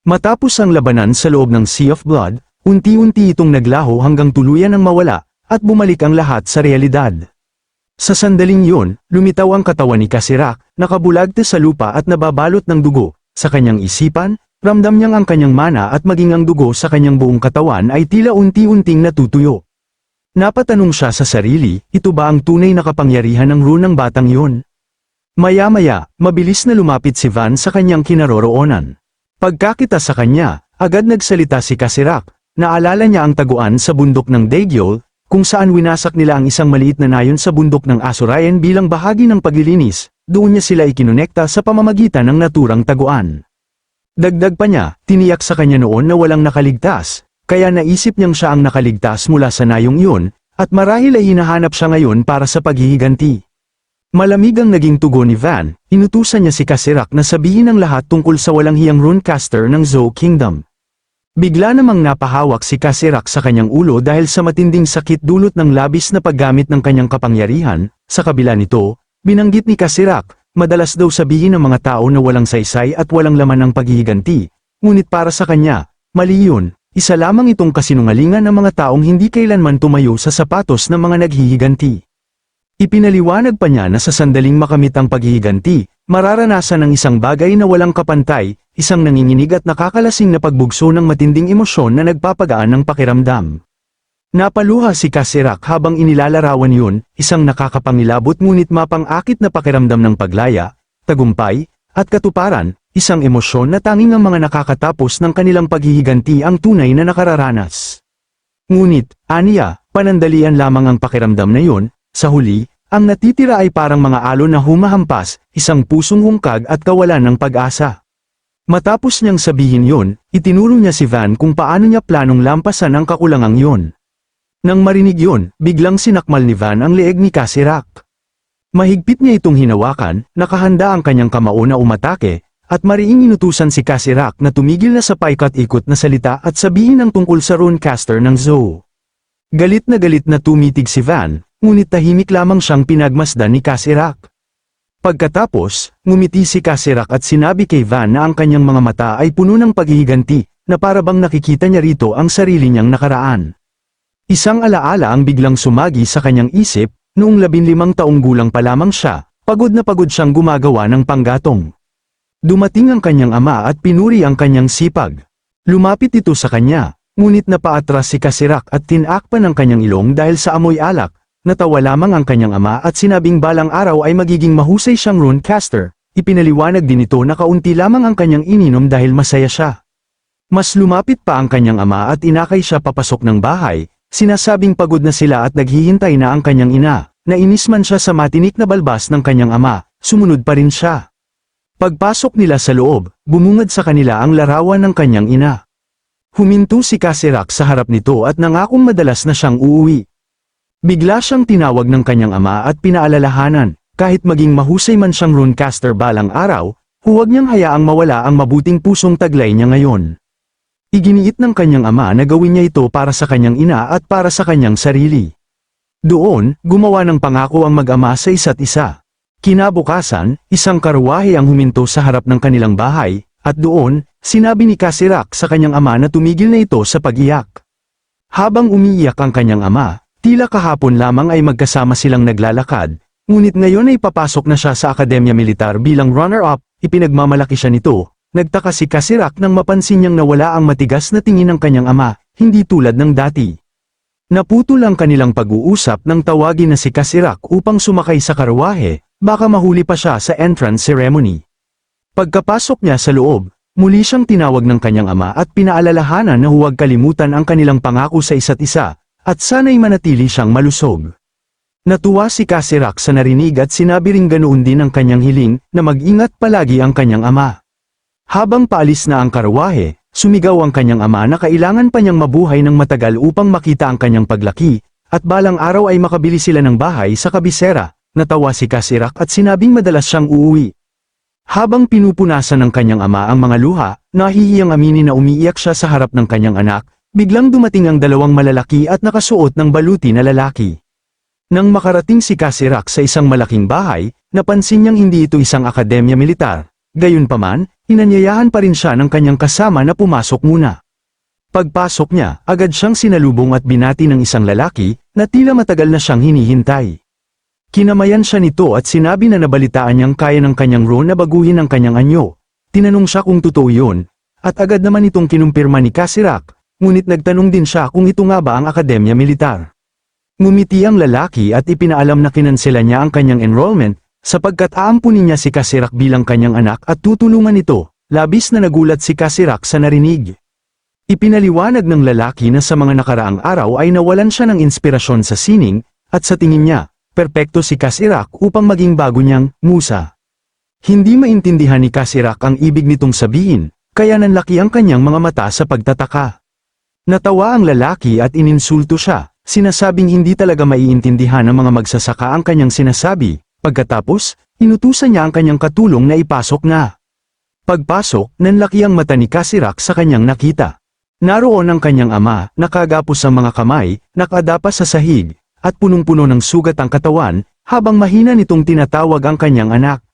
Matapos ang labanan sa loob ng Sea of Blood, unti-unti itong naglaho hanggang tuluyan ng mawala, at bumalik ang lahat sa realidad. Sa sandaling yun, lumitaw ang katawan ni Kacerak, nakabulagte sa lupa at nababalot ng dugo. Sa kanyang isipan, ramdam niyang ang kanyang mana at maging ang dugo sa kanyang buong katawan ay tila unti-unting natutuyo. Napatanong siya sa sarili, ito ba ang tunay na kapangyarihan ng rune ng batang yun? Maya-maya, mabilis na lumapit si Van sa kanyang kinaroroonan. Pagkakita sa kanya, agad nagsalita si Kacerak. Naalala niya ang taguan sa bundok ng Daegyol, kung saan winasak nila ang isang maliit na nayon sa bundok ng Azurayan bilang bahagi ng paglilinis. Doon niya sila ikinonekta sa pamamagitan ng naturang taguan. Dagdag pa niya, tiniyak sa kanya noon na walang nakaligtas, kaya naisip niyang siya ang nakaligtas mula sa nayong iyon, at marahil ay hinahanap siya ngayon para sa paghihiganti. Malamig ang naging tugon ni Van, inutusan niya si Kacerak na sabihin ang lahat tungkol sa walang hiyang runecaster ng Zou Kingdom. Bigla namang napahawak si Kacerak sa kanyang ulo dahil sa matinding sakit dulot ng labis na paggamit ng kanyang kapangyarihan. Sa kabila nito, binanggit ni Kacerak, madalas daw sabihin ng mga tao na walang saysay at walang laman ang paghihiganti, ngunit para sa kanya, mali yun, isa lamang itong kasinungalingan ng mga taong hindi kailanman tumayo sa sapatos ng mga naghihiganti. Ipinaliwanag pa niya na sa sandaling makamit ang paghihiganti, mararanasan ng isang bagay na walang kapantay, isang nanginginig at nakakalasing na pagbugso ng matinding emosyon na nagpapagaan ng pakiramdam. Napaluha si Kacerak habang inilalarawan yun, isang nakakapangilabot ngunit mapang-akit na pakiramdam ng paglaya, tagumpay, at katuparan, isang emosyon na tanging ang mga nakakatapos ng kanilang paghihiganti ang tunay na nakararanas. Ngunit, aniya, panandalian lamang ang pakiramdam na yun. Sa huli, ang natitira ay parang mga alon na humahampas, isang pusong hungkag at kawalan ng pag-asa. Matapos niyang sabihin yon, itinuro niya si Van kung paano niya planong lampasan ang kakulangang yon. Nang marinig yon, biglang sinakmal ni Van ang leeg ni Kacerak. Mahigpit niya itong hinawakan, nakahanda ang kanyang kamao na umatake, at mariing inutusan si Kacerak na tumigil na sa paikot-ikot na salita at sabihin ang tungkol sa runecaster ng Zou. Galit na tumitig si Van, ngunit tahimik lamang siyang pinagmasdan ni Kacerak. Pagkatapos, ngumiti si Kacerak at sinabi kay Van na ang kanyang mga mata ay puno ng paghihiganti, na parabang nakikita niya rito ang sarili niyang nakaraan. Isang alaala ang biglang sumagi sa kanyang isip, noong 15 taong gulang pa lamang siya, pagod na pagod siyang gumagawa ng panggatong. Dumating ang kanyang ama at pinuri ang kanyang sipag. Lumapit ito sa kanya, ngunit napaatras si Kacerak at tinakpan ang kanyang ilong dahil sa amoy alak. Natawa lamang ang kanyang ama at sinabing balang araw ay magiging mahusay siyang runecaster. Ipinaliwanag din ito na kaunti lamang ang kanyang ininom dahil masaya siya. Mas lumapit pa ang kanyang ama at inakay siya papasok ng bahay, sinasabing pagod na sila at naghihintay na ang kanyang ina. Nainis man siya sa matinik na balbas ng kanyang ama, sumunod pa rin siya. Pagpasok nila sa loob, bumungad sa kanila ang larawan ng kanyang ina. Huminto si Kacerak sa harap nito at nangakong madalas na siyang uuwi. Bigla siyang tinawag ng kanyang ama at pinaalalahanan, kahit maging mahusay man siyang runecaster balang araw, huwag niyang hayaang mawala ang mabuting pusong taglay niya ngayon. Iginiit ng kanyang ama na gawin niya ito para sa kanyang ina at para sa kanyang sarili. Doon, gumawa ng pangako ang mag-ama sa isa't isa. Kinabukasan, isang karwahe ang huminto sa harap ng kanilang bahay, at doon, sinabi ni Kacerak sa kanyang ama na tumigil na ito sa pag-iyak. Habang umiiyak ang kanyang ama, tila kahapon lamang ay magkasama silang naglalakad, ngunit ngayon ay papasok na siya sa Akademya Militar bilang runner-up, ipinagmamalaki siya nito. Nagtaka si Kacerak nang mapansin niyang nawala ang matigas na tingin ng kanyang ama, hindi tulad ng dati. Naputol ang kanilang pag-uusap nang tawagin na si Kacerak upang sumakay sa karwahe, baka mahuli pa siya sa entrance ceremony. Pagkapasok niya sa loob, muli siyang tinawag ng kanyang ama at pinaalalahanan na huwag kalimutan ang kanilang pangako sa isa't isa, at sana'y manatili siyang malusog. Natuwa si Kacerak sa narinig at sinabi ring ganoon din ang kanyang hiling na mag-ingat palagi ang kanyang ama. Habang paalis na ang karwahe, sumigaw ang kanyang ama na kailangan pa niyang mabuhay ng matagal upang makita ang kanyang paglaki, at balang araw ay makabili sila ng bahay sa kabisera. Natawa si Kacerak at sinabing madalas siyang uuwi. Habang pinupunasan ng kanyang ama ang mga luha, nahihiyang aminin na umiiyak siya sa harap ng kanyang anak. Biglang dumating ang dalawang malalaki at nakasuot ng baluti na lalaki. Nang makarating si Kacerak sa isang malaking bahay, napansin niyang hindi ito isang akademya militar. Gayunpaman, inanyayahan pa rin siya ng kanyang kasama na pumasok muna. Pagpasok niya, agad siyang sinalubong at binati ng isang lalaki, na tila matagal na siyang hinihintay. Kinamayan siya nito at sinabi na nabalitaan niyang kaya ng kanyang Ron na baguhin ang kanyang anyo. Tinanong siya kung totoo yun, at agad naman itong kinumpirma ni Kacirak, ngunit nagtanong din siya kung ito nga ba ang akademya militar. Ngumiti ang lalaki at ipinaalam na kinansela niya ang kanyang enrollment, sapagkat aampunin niya si Kacirak bilang kanyang anak at tutulungan ito. Labis na nagulat si Kacirak sa narinig. Ipinaliwanag ng lalaki na sa mga nakaraang araw ay nawalan siya ng inspirasyon sa sining, at sa tingin niya, perpekto si Kacirak upang maging bago niyang musa. Hindi maintindihan ni Kacirak ang ibig nitong sabihin, kaya nanlaki ang kanyang mga mata sa pagtataka. Natawa ang lalaki at ininsulto siya, sinasabing hindi talaga maiintindihan ng mga magsasaka ang kanyang sinasabi. Pagkatapos, inutusan niya ang kanyang katulong na ipasok na. Pagpasok, nanlaki ang mata ni Kacirak sa kanyang nakita. Naroon ang kanyang ama, nakagapos ang mga kamay, nakadapas sa sahig, at punong-puno ng sugat ang katawan, habang mahina nitong tinatawag ang kanyang anak.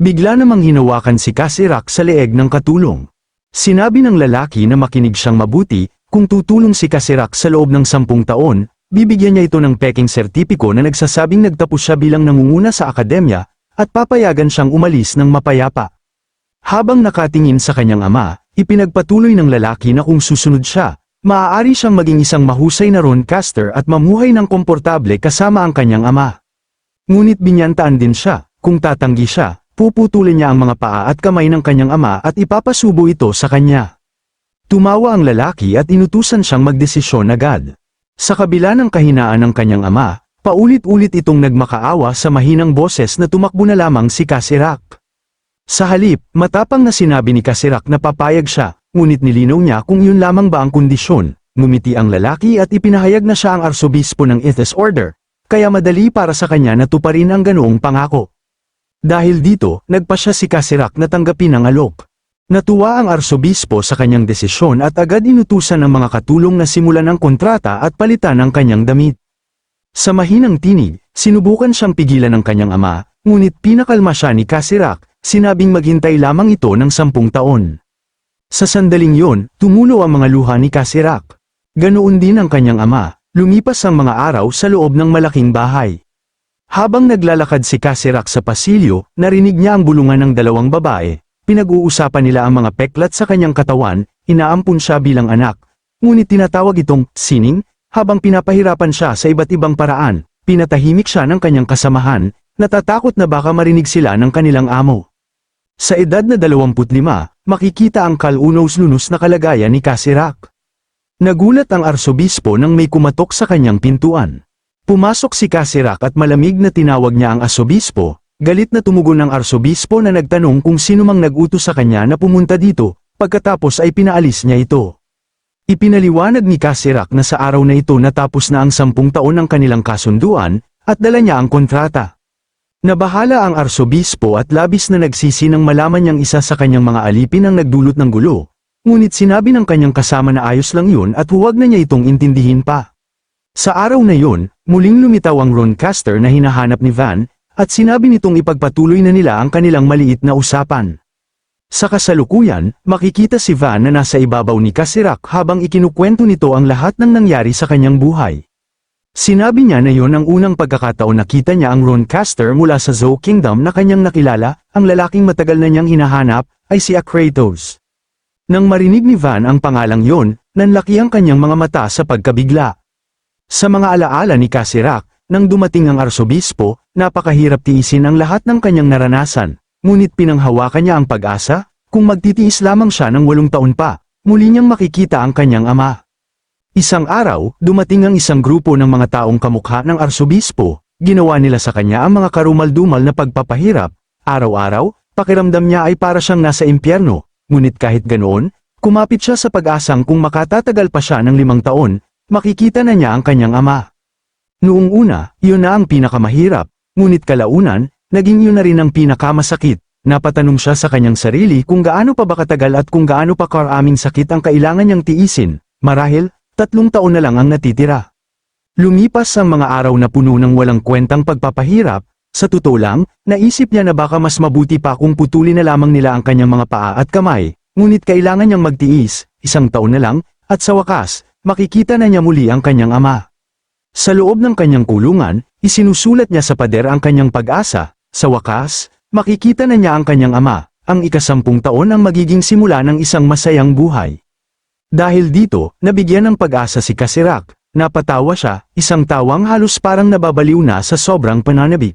Bigla namang hinawakan si Kacirak sa leeg ng katulong. Sinabi ng lalaki na makinig siyang mabuti, kung tutulong si Kacirak sa loob ng 10 taon, bibigyan niya ito ng peking sertipiko na nagsasabing nagtapos siya bilang nangunguna sa akademya, at papayagan siyang umalis ng mapayapa. Habang nakatingin sa kanyang ama, ipinagpatuloy ng lalaki na kung susunod siya, maaari siyang maging isang mahusay na Roncaster at mamuhay ng komportable kasama ang kanyang ama. Ngunit binyantaan din siya, kung tatanggi siya, puputulin niya ang mga paa at kamay ng kanyang ama at ipapasubo ito sa kanya. Tumawa ang lalaki at inutusan siyang magdesisyon agad. Sa kabila ng kahinaan ng kanyang ama, paulit-ulit itong nagmakaawa sa mahinang boses na tumakbo na lamang si Kacirak. Sa halip, matapang na sinabi ni Kacirak na papayag siya, ngunit nilinaw niya kung yun lamang ba ang kondisyon. Ngumiti ang lalaki at ipinahayag na siya ang arsobispo ng Ithes Order, kaya madali para sa kanya na tuparin ang ganoong pangako. Dahil dito, nagpasya si Kacirak na tanggapin ang alok. Natuwa ang arsobispo sa kanyang desisyon at agad inutusan ng mga katulong na simulan ang kontrata at palitan ang kanyang damit. Sa mahinang tinig, sinubukan siyang pigilan ng kanyang ama, ngunit pinakalma siya ni Kacirak, sinabing maghintay lamang ito ng 10 taon. Sa sandaling yon, tumulo ang mga luha ni Kacirak. Ganoon din ang kanyang ama, lumipas ang mga araw sa loob ng malaking bahay. Habang naglalakad si Kacirak sa pasilyo, narinig niya ang bulungan ng 2 babae. Pinag-uusapan nila ang mga peklat sa kanyang katawan, inaampun siya bilang anak, ngunit tinatawag itong sining, habang pinapahirapan siya sa iba't ibang paraan, pinatahimik siya ng kanyang kasamahan, natatakot na baka marinig sila ng kanilang amo. Sa edad na 25, makikita ang kalunos-lunos na kalagayan ni Kacirak. Nagulat ang arsobispo nang may kumatok sa kanyang pintuan. Pumasok si Kacirak at malamig na tinawag niya ang arsobispo. Galit na tumugon ang arsobispo na nagtanong kung sino mang nag-utos sa kanya na pumunta dito, pagkatapos ay pinaalis niya ito. Ipinaliwanag ni Kacirak na sa araw na ito natapos na ang 10 taon ng kanilang kasunduan, at dala niya ang kontrata. Nabahala ang arsobispo at labis na nagsisi nang malaman niyang isa sa kanyang mga alipin ang nagdulot ng gulo, ngunit sinabi ng kanyang kasama na ayos lang yun at huwag na niya itong intindihin pa. Sa araw na yun, muling lumitaw ang Roncaster na hinahanap ni Van, at sinabi nitong ipagpatuloy na nila ang kanilang maliit na usapan. Sa kasalukuyan, makikita si Van na nasa ibabaw ni Kacirak habang ikinukwento nito ang lahat ng nangyari sa kanyang buhay. Sinabi niya na yon ang unang pagkakataon nakita niya ang Roncaster mula sa Zou Kingdom na kanyang nakilala, ang lalaking matagal na niyang hinahanap, ay si Kratos. Nang marinig ni Van ang pangalang yon, nanlaki ang kanyang mga mata sa pagkabigla. Sa mga alaala ni Kacirak, nang dumating ang arsobispo, napakahirap tiisin ang lahat ng kanyang naranasan, ngunit pinanghawakan niya ang pag-asa, kung magtitiis lamang siya ng 8 taon pa, muli niyang makikita ang kanyang ama. Isang araw, dumating ang isang grupo ng mga taong kamukha ng arsobispo, ginawa nila sa kanya ang mga karumal-dumal na pagpapahirap, araw-araw, pakiramdam niya ay para siyang nasa impyerno, ngunit kahit ganoon, kumapit siya sa pag-asang kung makatatagal pa siya ng 5 taon, makikita na niya ang kanyang ama. Noong una, iyon na ang pinakamahirap, ngunit kalaunan, naging yun na rin ang pinakamasakit. Napatanong siya sa kanyang sarili kung gaano pa ba katagal at kung gaano pa karaming sakit ang kailangan niyang tiisin. Marahil, 3 taon na lang ang natitira. Lumipas ang mga araw na puno ng walang kwentang pagpapahirap, Sa totoo lang, naisip niya na baka mas mabuti pa kung putulin na lamang nila ang kanyang mga paa at kamay, ngunit kailangan niyang magtiis, 1 taon na lang, at sa wakas, makikita na niya muli ang kanyang ama. Sa loob ng kanyang kulungan, isinusulat niya sa pader ang kanyang pag-asa, sa wakas, makikita na niya ang kanyang ama, ang ika-10 taon ang magiging simula ng isang masayang buhay. Dahil dito, nabigyan ng pag-asa si Kacirak, napatawa siya, isang tawang halos parang nababaliw na sa sobrang pananabik.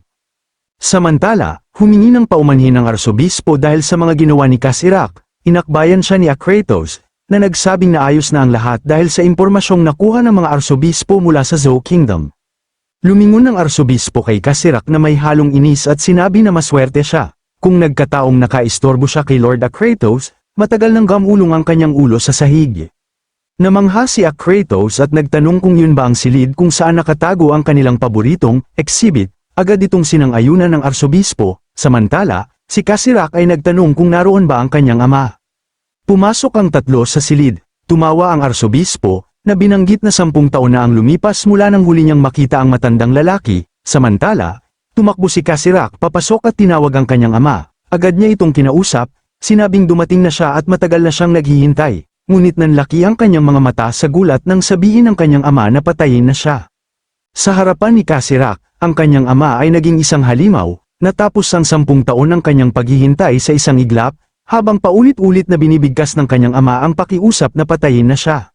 Samantala, humingi ng paumanhin ng arsobispo dahil sa mga ginawa ni Kacirak, inakbayan siya ni Akratos, na nagsabing na ayos na ang lahat dahil sa impormasyong nakuha ng mga arsobispo mula sa Zou Kingdom. Lumingon ng arsobispo kay Kacirak na may halong inis at sinabi na maswerte siya, kung nagkataong nakaistorbo siya kay Lord Akratos, matagal nang gamulong ang kanyang ulo sa sahig. Namangha si Akratos at nagtanong kung yun ba ang silid kung saan nakatago ang kanilang paboritong exhibit. Agad itong sinang-ayunan ng arsobispo, samantala, si Kacirak ay nagtanong kung naroon ba ang kanyang ama. Pumasok ang tatlo sa silid, tumawa ang arsobispo, na binanggit na 10 taon na ang lumipas mula nang huli niyang makita ang matandang lalaki, samantala, tumakbo si Kacirak papasok at tinawag ang kanyang ama, agad niya itong kinausap, sinabing dumating na siya at matagal na siyang naghihintay, ngunit nanlaki ang kanyang mga mata sa gulat nang sabihin ng kanyang ama na patayin na siya. Sa harapan ni Kacirak, ang kanyang ama ay naging isang halimaw, natapos ang 10 taon ng kanyang paghihintay sa isang iglap, habang paulit-ulit na binibigkas ng kanyang ama ang pakiusap na patayin na siya.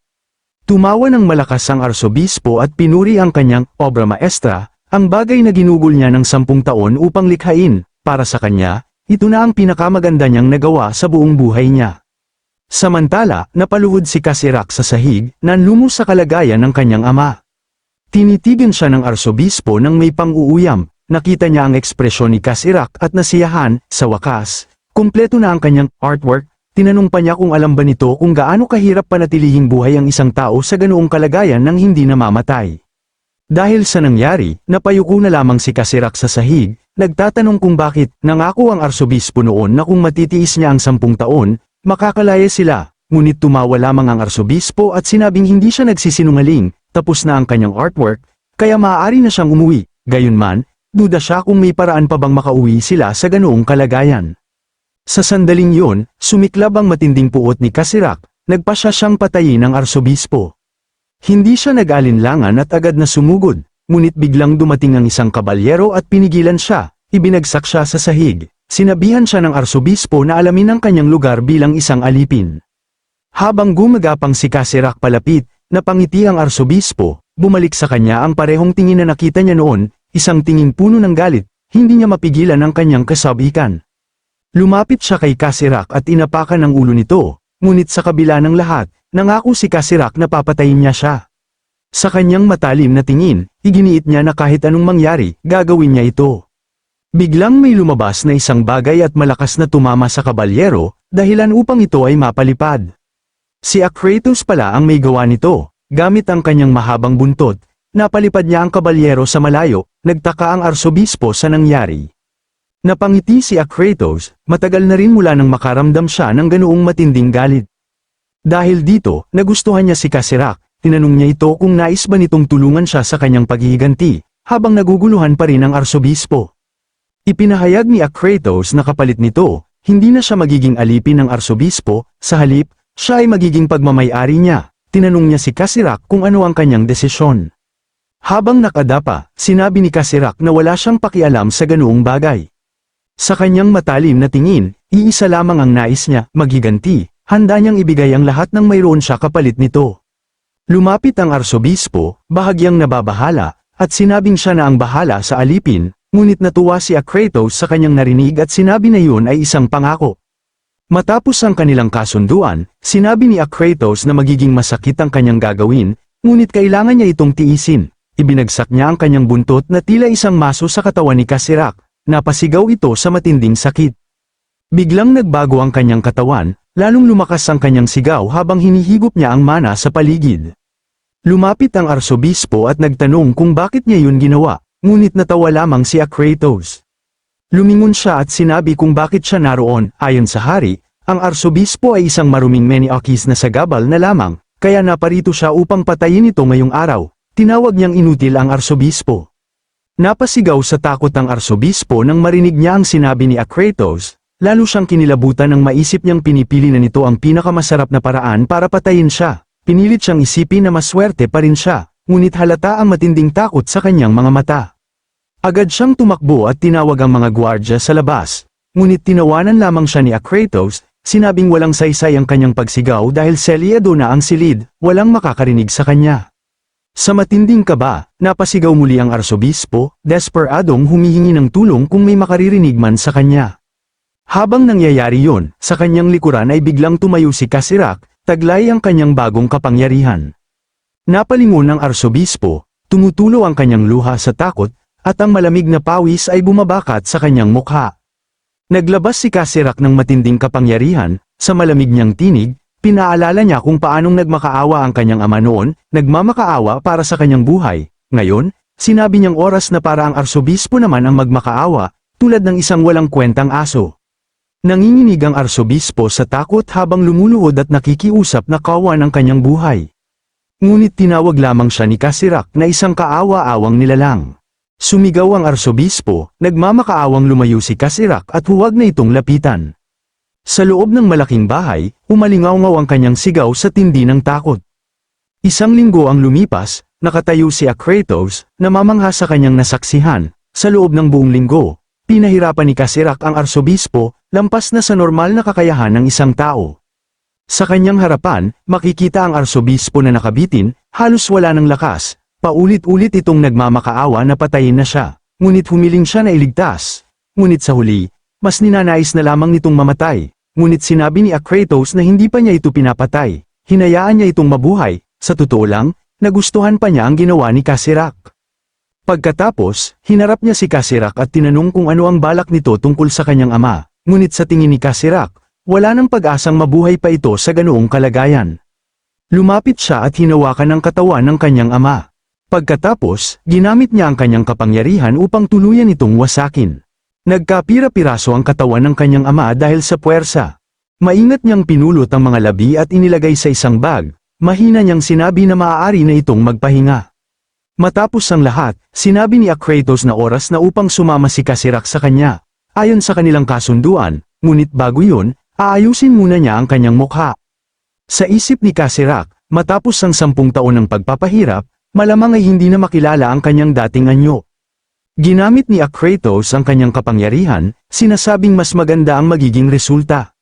Tumawa ng malakas ang arsobispo at pinuri ang kanyang obra maestra, ang bagay na ginugol niya ng 10 taon upang likhain, para sa kanya, ito na ang pinakamaganda niyang nagawa sa buong buhay niya. Samantala, napaluhod si Kacirak sa sahig, nanlumos sa kalagayan ng kanyang ama. Tinitigan siya ng arsobispo nang may pang-uuyam, nakita niya ang ekspresyon ni Kacirak at nasiyahan, sa wakas, kumpleto na ang kanyang artwork, tinanong pa niya kung alam ba nito kung gaano kahirap panatilihing buhay ang isang tao sa ganoong kalagayan nang hindi namamatay. Dahil sa nangyari, napayuko na lamang si Kacirak sa sahig, nagtatanong kung bakit, nangako ang arsobispo noon na kung matitiis niya ang 10 taon, makakalaya sila, ngunit tumawa lamang ang arsobispo at sinabing hindi siya nagsisinungaling. Tapos na ang kanyang artwork, kaya maaari na siyang umuwi, gayunman, duda siya kung may paraan pa bang makauwi sila sa ganoong kalagayan. Sa sandaling yun, sumiklab ang matinding puot ni Kacirak, nagpasya siyang patayin ng arsobispo. Hindi siya nag-alinlangan at agad na sumugod, ngunit biglang dumating ang isang kabalyero at pinigilan siya, ibinagsak siya sa sahig, sinabihan siya ng arsobispo na alamin ang kanyang lugar bilang isang alipin. Habang gumagapang si Kacirak palapit, napangiti ang arsobispo, bumalik sa kanya ang parehong tingin na nakita niya noon, isang tingin puno ng galit, hindi niya mapigilan ang kanyang kasabikan. Lumapit siya kay Kacirak at inapakan ang ulo nito, ngunit sa kabila ng lahat, nangako si Kacirak na papatayin niya siya. Sa kanyang matalim na tingin, iginiit niya na kahit anong mangyari, gagawin niya ito. Biglang may lumabas na isang bagay at malakas na tumama sa kabalyero, dahilan upang ito ay mapalipad. Si Akratos pala ang may gawa nito, gamit ang kanyang mahabang buntot, napalipad niya ang kabalyero sa malayo, nagtaka ang arsobispo sa nangyari. Napangiti si Akratos, matagal na rin mula nang makaramdam siya ng ganoong matinding galit. Dahil dito, nagustuhan niya si Kacirak, tinanong niya ito kung nais ba nitong tulungan siya sa kanyang paghihiganti, habang naguguluhan pa rin ang arsobispo. Ipinahayag ni Akratos na kapalit nito, hindi na siya magiging alipin ng arsobispo, sa halip, siya ay magiging pagmamay-ari niya. Tinanong niya si Kacirak kung ano ang kanyang desisyon. Habang nakadapa, sinabi ni Kacirak na wala siyang pakialam sa ganoong bagay. Sa kanyang matalim na tingin, iisa lamang ang nais niya, maghiganti, handa niyang ibigay ang lahat ng mayroon siya kapalit nito. Lumapit ang arsobispo, bahagyang nababahala, at sinabing siya na ang bahala sa alipin, ngunit natuwa si Akratos sa kanyang narinig at sinabi na yun ay isang pangako. Matapos ang kanilang kasunduan, sinabi ni Akratos na magiging masakit ang kanyang gagawin, ngunit kailangan niya itong tiisin. Ibinagsak niya ang kanyang buntot na tila isang maso sa katawan ni Kacirak, napasigaw ito sa matinding sakit. Biglang nagbago ang kanyang katawan, lalong lumakas ang kanyang sigaw habang hinihigop niya ang mana sa paligid. Lumapit ang arsobispo at nagtanong kung bakit niya yun ginawa, ngunit natawa lamang si Akratos. Lumingon siya at sinabi kung bakit siya naroon. Ayon sa hari, ang arsobispo ay isang maruming Maniakis na sagabal na lamang, kaya naparito siya upang patayin ito ngayong araw. Tinawag niyang inutil ang arsobispo. Napasigaw sa takot ang arsobispo nang marinig niya ang sinabi ni Akratos, lalo siyang kinilabutan nang maisip niyang pinipili na nito ang pinakamasarap na paraan para patayin siya. Pinilit siyang isipin na maswerte pa rin siya, ngunit halata ang matinding takot sa kanyang mga mata. Agad siyang tumakbo at tinawag ang mga gwardya sa labas, ngunit tinawanan lamang siya ni Akratos, sinabing walang saysay ang kanyang pagsigaw dahil selyado na ang silid, walang makakarinig sa kanya. Sa matinding kaba, napasigaw muli ang arsobispo, desperadong humihingi ng tulong kung may makaririnig man sa kanya. Habang nangyayari yon, sa kanyang likuran ay biglang tumayo si Kacirak, taglay ang kanyang bagong kapangyarihan. Napalingon ang arsobispo, tumutulo ang kanyang luha sa takot, at ang malamig na pawis ay bumabakat sa kanyang mukha. Naglabas si Kacirak ng matinding kapangyarihan, sa malamig niyang tinig, pinaalala niya kung paanong nagmakaawa ang kanyang ama noon, nagmamakaawa para sa kanyang buhay. Ngayon, sinabi niyang oras na para ang arsobispo naman ang magmakaawa, tulad ng isang walang kwentang aso. Nanginginig ang arsobispo sa takot habang lumuluhod at nakikiusap na kawan ang kanyang buhay. Ngunit tinawag lamang siya ni Kacirak na isang kaawa-awang nilalang. Sumigaw ang arsobispo, nagmamakaawang lumayo si Kacirak at huwag na itong lapitan. Sa loob ng malaking bahay, umalingaw-ngaw ang kanyang sigaw sa tindi ng takot. Isang linggo ang lumipas, nakatayo si Akratos, namamangha sa kanyang nasaksihan. Sa loob ng buong linggo, pinahirapan ni Kacirak ang arsobispo, lampas na sa normal na kakayahan ng isang tao. Sa kanyang harapan, makikita ang arsobispo na nakabitin, halos wala ng lakas, paulit-ulit itong nagmamakaawa na patayin na siya, ngunit humiling siya na iligtas. Ngunit sa huli, mas ninanais na lamang nitong mamatay, ngunit sinabi ni Akratos na hindi pa niya ito pinapatay, hinayaan niya itong mabuhay. Sa totoo lang, nagustuhan pa niya ang ginawa ni Kacirak. Pagkatapos, hinarap niya si Kacirak at tinanong kung ano ang balak nito tungkol sa kanyang ama. Ngunit sa tingin ni Kacirak, wala nang pag-asang mabuhay pa ito sa ganoong kalagayan. Lumapit siya at hinawakan ang katawan ng kanyang ama. Pagkatapos, ginamit niya ang kanyang kapangyarihan upang tuluyan itong wasakin. Nagkapira-piraso ang katawan ng kanyang ama dahil sa puwersa. Maingat niyang pinulot ang mga labi at inilagay sa isang bag, mahina niyang sinabi na maaari na itong magpahinga. Matapos ang lahat, sinabi ni Akratos na oras na upang sumama si Kacirak sa kanya. Ayon sa kanilang kasunduan, ngunit bago yun, aayusin muna niya ang kanyang mukha. Sa isip ni Kacirak, matapos ang 10 taon ng pagpapahirap, malamang ay hindi na makilala ang kanyang dating anyo. Ginamit ni Akratos ang kanyang kapangyarihan, sinasabing mas maganda ang magiging resulta.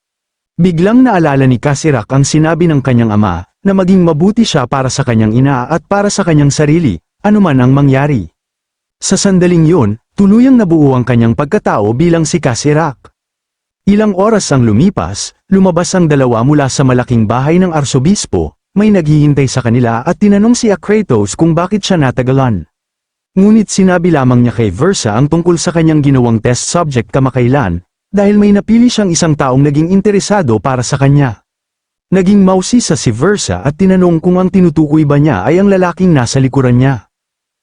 Biglang naalala ni Kacirak ang sinabi ng kanyang ama, na maging mabuti siya para sa kanyang ina at para sa kanyang sarili, anuman ang mangyari. Sa sandaling yun, tuluyang nabuo ang kanyang pagkatao bilang si Kacirak. Ilang oras ang lumipas, lumabas ang dalawa mula sa malaking bahay ng arsobispo, may naghihintay sa kanila at tinanong si Akratos kung bakit siya natagalan. Ngunit sinabi lamang niya kay Versa ang tungkol sa kanyang ginawang test subject kamakailan, dahil may napili siyang isang taong naging interesado para sa kanya. Naging mausisa si Versa at tinanong kung ang tinutukoy ba niya ay ang lalaking nasa likuran niya.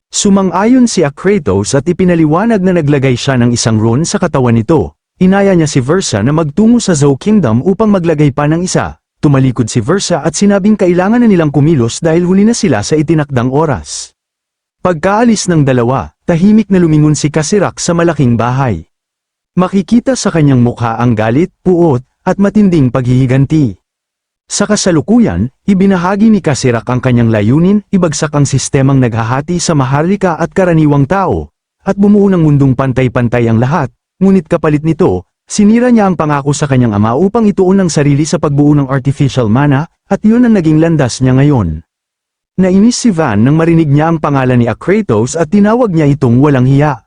Sumang-ayon si Akratos at ipinaliwanag na naglagay siya ng isang rune sa katawan nito. Inaya niya si Versa na magtungo sa Zou Kingdom upang maglagay pa ng isa. Tumalikod si Versa at sinabing kailangan na nilang kumilos dahil huli na sila sa itinakdang oras. Pagkaalis ng dalawa, tahimik na lumingon si Kacirak sa malaking bahay. Makikita sa kanyang mukha ang galit, puot, at matinding paghihiganti. Sa kasalukuyan, ibinahagi ni Kacirak ang kanyang layunin, ibagsak ang sistemang naghahati sa maharlika at karaniwang tao, at bumuo ng mundong pantay-pantay ang lahat, ngunit kapalit nito, sinira niya ang pangako sa kanyang ama upang ituon ang sarili sa pagbuo ng artificial mana, at yun ang naging landas niya ngayon. Nainis si Van nang marinig niya ang pangalan ni Akratos at tinawag niya itong walang hiya.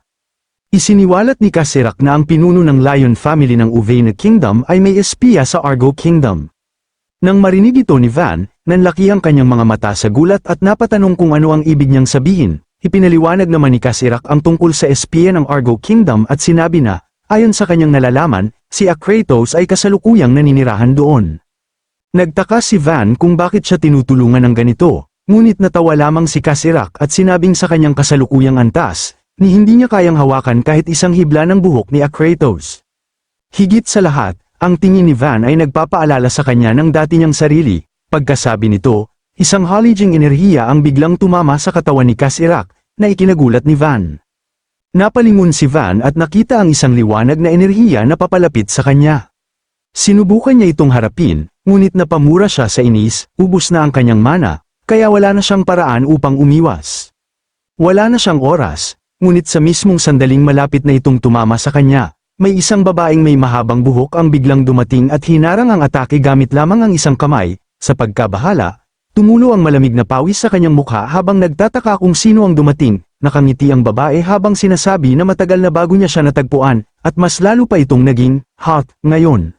Isiniwalat ni Kacirak na ang pinuno ng Lion family ng Uvaina Kingdom ay may espiya sa Argo Kingdom. Nang marinig ito ni Van, nanlaki ang kanyang mga mata sa gulat at napatanong kung ano ang ibig niyang sabihin. Ipinaliwanag naman ni Kacirak ang tungkol sa espiya ng Argo Kingdom at sinabi na, ayon sa kanyang nalalaman, si Akratos ay kasalukuyang naninirahan doon. Nagtaka si Van kung bakit siya tinutulungan ng ganito, ngunit natawa lamang si Kacirak at sinabing sa kanyang kasalukuyang antas, ni hindi niya kayang hawakan kahit isang hibla ng buhok ni Akratos. Higit sa lahat, ang tingin ni Van ay nagpapaalala sa kanya ng dati niyang sarili. Pagkasabi nito, isang halijing enerhiya ang biglang tumama sa katawan ni Kacirak, na ikinagulat ni Van. Napalingon si Van at nakita ang isang liwanag na enerhiya na papalapit sa kanya. Sinubukan niya itong harapin, ngunit napamura siya sa inis, ubos na ang kanyang mana, kaya wala na siyang paraan upang umiwas. Wala na siyang oras, ngunit sa mismong sandaling malapit na itong tumama sa kanya, may isang babaeng may mahabang buhok ang biglang dumating at hinarang ang atake gamit lamang ang isang kamay. Sa pagkabahala, tumulo ang malamig na pawis sa kanyang mukha habang nagtataka kung sino ang dumating. Nakangiti ang babae habang sinasabi na matagal na bago niya siya natagpuan, at mas lalo pa itong naging hot ngayon.